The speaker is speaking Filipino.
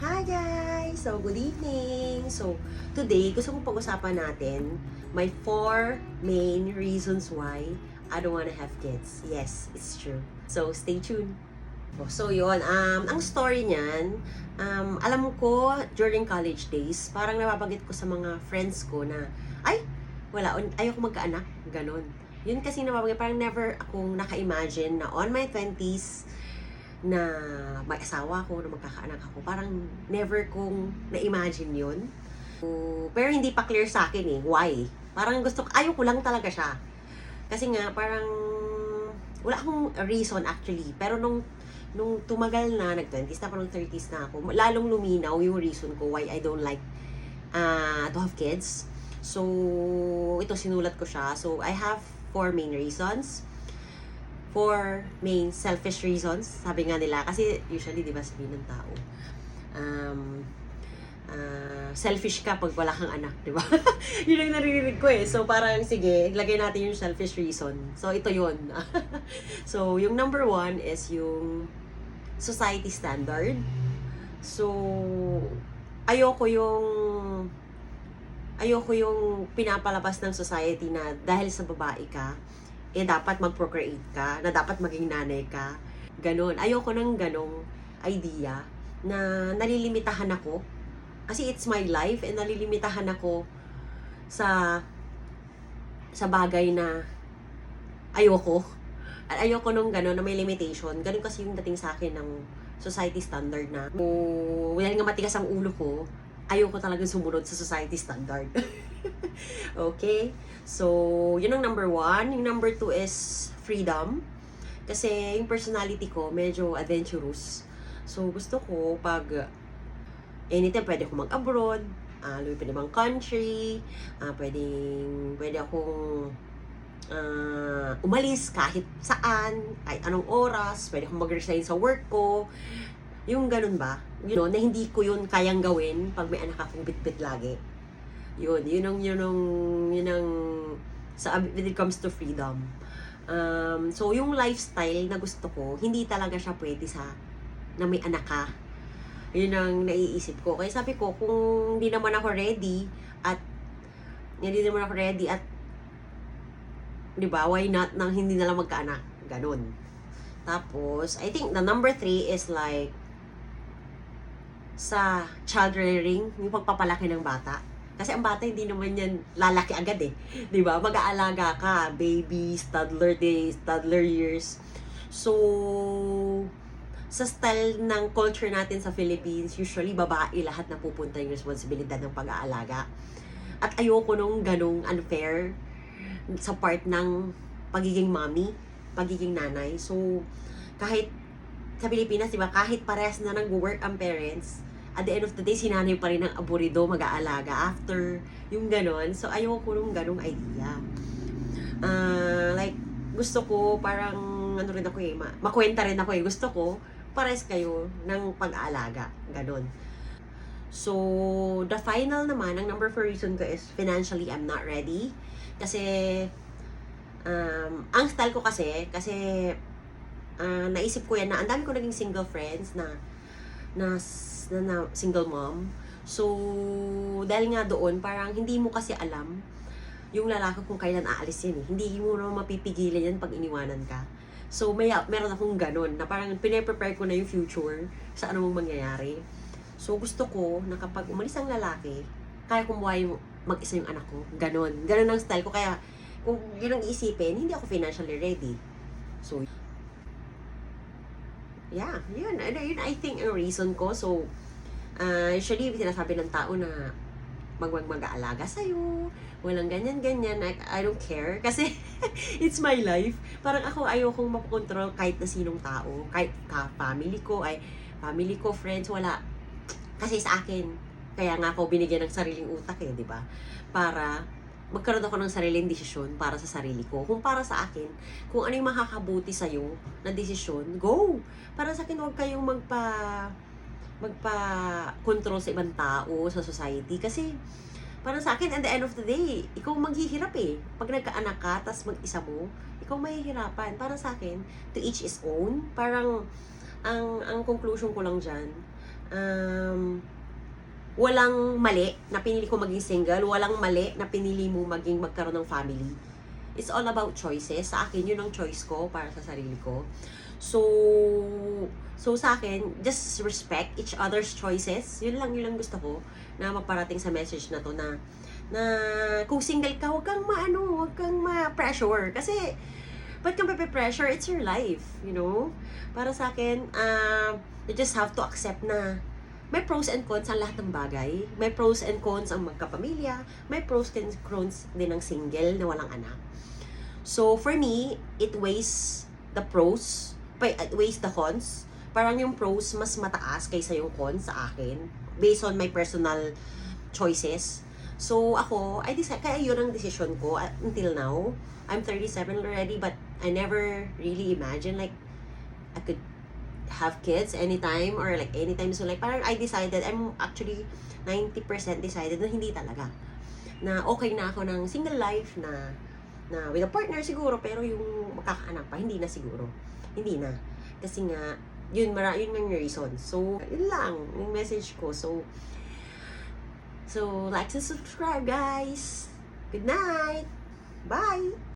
Hi guys! So, good evening! So, today, gusto kong pag-usapan natin my 4 main reasons why I don't wanna have kids. Yes, it's true. So, stay tuned. So, yun. Ang story niyan, alam ko, during college days, parang nababanggit ko sa mga friends ko na, ay, wala, ayoko magkaanak. Ganon. Yun kasi nababanggit, parang never akong naka-imagine na on my 20s, na may asawa ko, na magkakaanak ako. Parang never kong na-imagine yun. Pero hindi pa clear sa akin eh. Why? Parang ayaw ko lang talaga siya. Kasi nga, parang wala akong reason actually. Pero nung tumagal na, nag-20s na ako, nung 30s na ako, lalong luminaw yung reason ko why I don't like to have kids. So, ito sinulat ko siya. So, I have 4 main reasons. 4 main selfish reasons, sabi nga nila. Kasi usually, di ba, sabihin ng tao, selfish ka pag wala kang anak, di ba? Yun ang naririnig ko eh. So, parang, sige, lagay natin yung selfish reason. So, ito yun. So, yung number 1 is yung society standard. So, ayoko yung pinapalabas ng society na dahil sa babae ka, dapat mag-procreate ka, na dapat maging nanay ka. Ganon. Ayoko ng ganong idea na nalilimitahan ako. Kasi it's my life and nalilimitahan ako sa bagay na ayoko. At ayoko nung ganon na may limitation. Ganon kasi yung dating sa akin ng society standard na dahil nga matigas ang ulo ko, ayoko talagang sumunod sa society standard. Okay? So, yun ang number 1. Yung number 2 is freedom. Kasi yung personality ko, medyo adventurous. So, gusto ko pag anytime pwede akong mag-abroad, lumipad ibang country, pwede akong umalis kahit saan, kahit anong oras, pwede akong mag-resign sa work ko. Yung ganun ba? Yun, na hindi ko yun kayang gawin pag may anak akong bit-bit lagi. Yun ang when it comes to freedom. So, yung lifestyle na gusto ko, hindi talaga siya pwede na may anak ka. Yun ang naiisip ko. Kaya sabi ko, kung hindi naman ako ready at di ba, why not nang hindi na lang magkaanak? Ganun. Tapos, I think the number 3 is like sa child rearing, yung pagpapalaki ng bata. Kasi ang bata hindi naman yan lalaki agad eh. 'Di ba? Mag-aalaga ka, baby, toddler days, toddler years. So, sa style ng culture natin sa Philippines, usually babae lahat na pupunta yung responsibilidad ng pag-aalaga. At ayoko nung ganong unfair sa part ng pagiging mommy, pagiging nanay. So, kahit sa Pilipinas, 'di ba, kahit parehas na nag-work ang parents, at the end of the day, si nanay pa rin ang aburido, mag-aalaga after, yung ganon. So, ayoko nung ganong idea. Like, gusto ko, parang, ano rin ako eh, makwenta rin ako eh. Gusto ko, pares kayo ng pag-aalaga. Ganon. So, the final naman, ang number 4 reason ko is, financially, I'm not ready. Kasi, ang style ko kasi, naisip ko yan na, ang dami ko naging single friends na single mom. So, dahil nga doon, parang hindi mo kasi alam yung lalaki kung kailan aalis yan eh. Hindi mo naman mapipigilan yan pag iniwanan ka. So, meron akong ganun, na parang pine-prepare ko na yung future sa anong mangyayari. So, gusto ko na kapag umalis ang lalaki, kaya kong buhay mag-isa yung anak ko. Ganun. Ganun ang style ko. Kaya, kung yun ang isipin, hindi ako financially ready. So, yeah, yun I think ang reason ko. So, usually sinasabi ng tao na mag-aalaga sa'yo, walang ganyan, I don't care, kasi it's my life. Parang ako, ayokong mapakontrol kahit na sinong tao, kahit family ko, friends, wala. Kasi sa akin, kaya nga ako binigyan ng sariling utak eh, di ba? Para magkaroon ako ng sariling desisyon para sa sarili ko. Kung para sa akin, kung ano yung makakabuti sa'yo na desisyon, go! Para sa akin, huwag kayong magpa-control sa ibang tao, sa society. Kasi, para sa akin, at the end of the day, ikaw maghihirap eh. Pag nagkaanak ka, tas mag-isa mo, ikaw mahihirapan. Para sa akin, to each his own. Parang, ang conclusion ko lang dyan, Walang mali na pinili ko maging single, walang mali na pinili mo magkaroon ng family. It's all about choices. Sa akin, yun ang choice ko para sa sarili ko. So sa akin, just respect each other's choices. Yun lang gusto ko na magparating sa message na to na kung single ka, huwag kang ma-pressure. Kasi, ba't kang pressure? It's your life, you know? Para sa akin, you just have to accept na may pros and cons ang lahat ng bagay. May pros and cons ang magkapamilya. May pros and cons din ng single na walang anak. So, for me, it weighs the pros, it weighs the cons. Parang yung pros mas mataas kaysa yung cons sa akin based on my personal choices. So, ako, I decide, kaya yun ang decision ko until now. I'm 37 already, but I never really imagined like I could have kids anytime or like anytime soon. Like, parang I decided, I'm actually 90% decided na hindi talaga. Na okay na ako ng single life na with a partner siguro, pero yung makakaanak pa, hindi na siguro. Hindi na. Kasi nga, yun yung reason. So, yun lang, yung message ko. So, like and subscribe, guys. Good night. Bye.